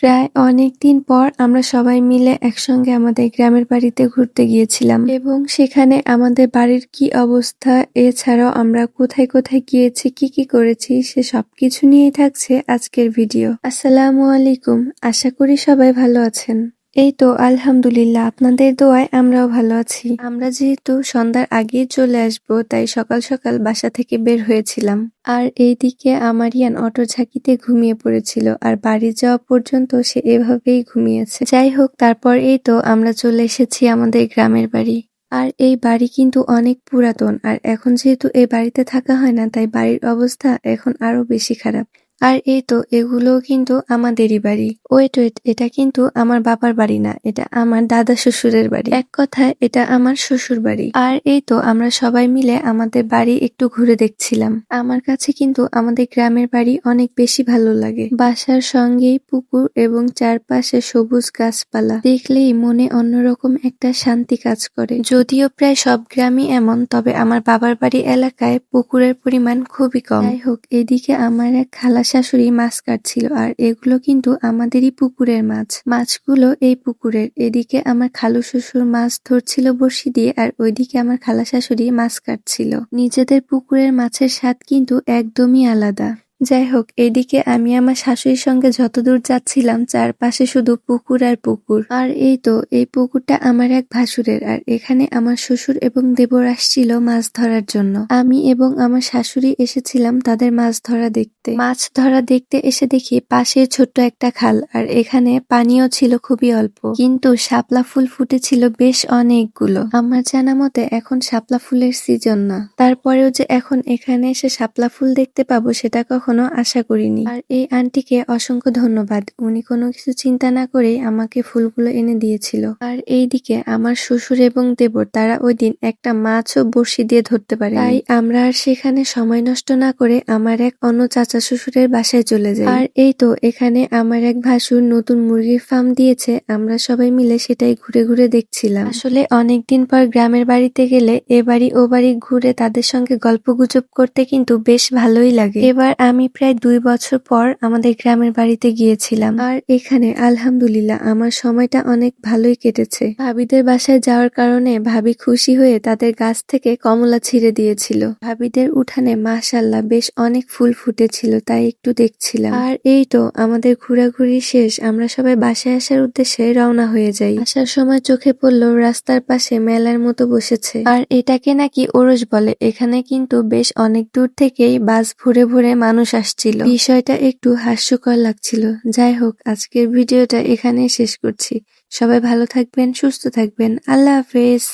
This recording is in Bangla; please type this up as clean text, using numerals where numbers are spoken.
প্রায় অনেকদিন পর আমরা সবাই মিলে একসঙ্গে আমাদের গ্রামের বাড়িতে ঘুরতে গিয়েছিলাম এবং সেখানে আমাদের বাড়ির কি অবস্থা, এছাড়াও আমরা কোথায় কোথায় গিয়েছি, কি কি করেছি, সে সবকিছু নিয়েই থাকছে আজকের ভিডিও। আসসালামু আলাইকুম, আশা করি সবাই ভালো আছেন। এই তো আলহামদুলিল্লাহ, আপনাদের দোয়ায় আমরাও ভালো আছি। আমরা যেহেতু সন্ধ্যার আগেই চলে আসবো, তাই সকাল সকাল বাসা থেকে বের হয়েছিলাম। আর এইদিকে আমার ইয়ান অটোর ঝাঁকিতে ঘুমিয়ে পড়েছিল, আর বাড়ি যাওয়া পর্যন্ত সে এভাবেই ঘুমিয়েছে। যাই হোক, তারপর এই তো আমরা চলে এসেছি আমাদের গ্রামের বাড়ি। আর এই বাড়ি কিন্তু অনেক পুরাতন, আর এখন যেহেতু এই বাড়িতে থাকা হয় না, তাই বাড়ির অবস্থা এখন আরো বেশি খারাপ। আর এই তো এগুলোও কিন্তু আমাদেরই বাড়ি। ওয়েট, এটা কিন্তু আমার বাবার বাড়ি না, এটা আমার দাদা শ্বশুরের বাড়ি। এক কথায় এটা আমার শ্বশুর বাড়ি। আর এই তো আমরা সবাই মিলে আমাদের বাড়ি একটু ঘুরে দেখছিলাম। আমার কাছে কিন্তু আমাদের গ্রামের বাড়ি অনেক বেশি ভালো লাগে। বাসার সঙ্গেই পুকুর এবং চারপাশে সবুজ গাছপালা দেখলেই মনে অন্যরকম একটা শান্তি কাজ করে। যদিও প্রায় সব গ্রামই এমন, তবে আমার বাবার বাড়ি এলাকায় পুকুরের পরিমাণ খুবই কম। যাই হোক, এদিকে আমার এক খালা শাশুড়ি মাছ কাটছিল, আর এগুলো কিন্তু আমাদেরই পুকুরের মাছ। মাছগুলো এই পুকুরের। এদিকে আমার খালু শ্বশুর মাছ ধরছিল বড়শি দিয়ে, আর ওইদিকে আমার খালা শাশুড়ি মাছ কাটছিল। নিজেদের পুকুরের মাছের স্বাদ কিন্তু একদমই আলাদা। যাই হোক, এইদিকে আমি আমার শাশুড়ির সঙ্গে যতদূর যাচ্ছিলাম, চারপাশে শুধু পুকুর আর পুকুর। আর এই তো এই পুকুরটা আমার এক ভাসুরের, আর এখানে আমার শ্বশুর এবং দেবর আসছিল মাছ ধরার জন্য। আমি এবং আমার শাশুড়ি এসেছিলাম তাদের মাছ ধরা দেখতে। মাছ ধরা দেখতে এসে দেখি পাশে ছোট্ট একটা খাল, আর এখানে পানিও ছিল খুবই অল্প, কিন্তু শাপলা ফুল ফুটেছিল বেশ অনেকগুলো। আমার জানা মতে এখন শাপলা ফুলের সিজন না, তারপরেও যে এখন এখানে এসে শাপলা ফুল দেখতে পাবো সেটা কখনো আশা করিনি। আর এই আন্টিকে অসংখ্য ধন্যবাদ, উনি কোনো কিছু চিন্তা না করেই আমাকে ফুলগুলো এনে দিয়েছিল। আর এইদিকে আমার শ্বশুর এবং দেবর তারা ওই দিন একটা মাছও বড়শি দিয়ে ধরতে পারে, তাই আমরা আর সেখানে সময় নষ্ট না করে আমার এক অন্য চাচা শ্বশুরের বাসায় চলে যাই। আর এই তো এখানে আমার এক ভাসুর নতুন মুরগির ফার্ম দিয়েছে, আমরা সবাই মিলে সেটাই ঘুরে ঘুরে দেখছিলাম। আসলে অনেকদিন পর গ্রামের বাড়িতে গেলে এ বাড়ি ও বাড়ি ঘুরে তাদের সঙ্গে গল্পগুজব করতে কিন্তু বেশ ভালোই লাগে। এবার আমি প্রায় 2 বছর পর আমাদের গ্রামের বাড়িতে গিয়েছিলাম, আর এখানে আলহামদুলিল্লাহ আমার সময়টা অনেক ভালোই কেটেছে। ভাবিদের বাসায় যাওয়ার কারণে ভাবি খুশি হয়ে তাদের গাছ থেকে কমলা ছিঁড়ে দিয়েছিল। ভাবিদের উঠানে মাশাআল্লাহ বেশ অনেক ফুল ফুটেছিল, তাই একটু দেখছিলাম। আর এই তো আমাদের ঘোরাঘুরি শেষ, আমরা সবাই বাসায় আসার উদ্দেশ্যে রওনা হয়ে যাই। আসার সময় চোখে পড়লো রাস্তার পাশে মেলার মতো বসেছে, আর এটাকে নাকি ওরস বলে। এখানে কিন্তু বেশ অনেক দূর থেকেই বাস ভরে ভরে মানুষ আসছিল। বিষয়টা একটু হাস্যকর লাগছিল। যাই হোক, আজকের ভিডিওটা এখানেই শেষ করছি। সবাই ভালো থাকবেন, সুস্থ থাকবেন। আল্লাহ হাফেজ।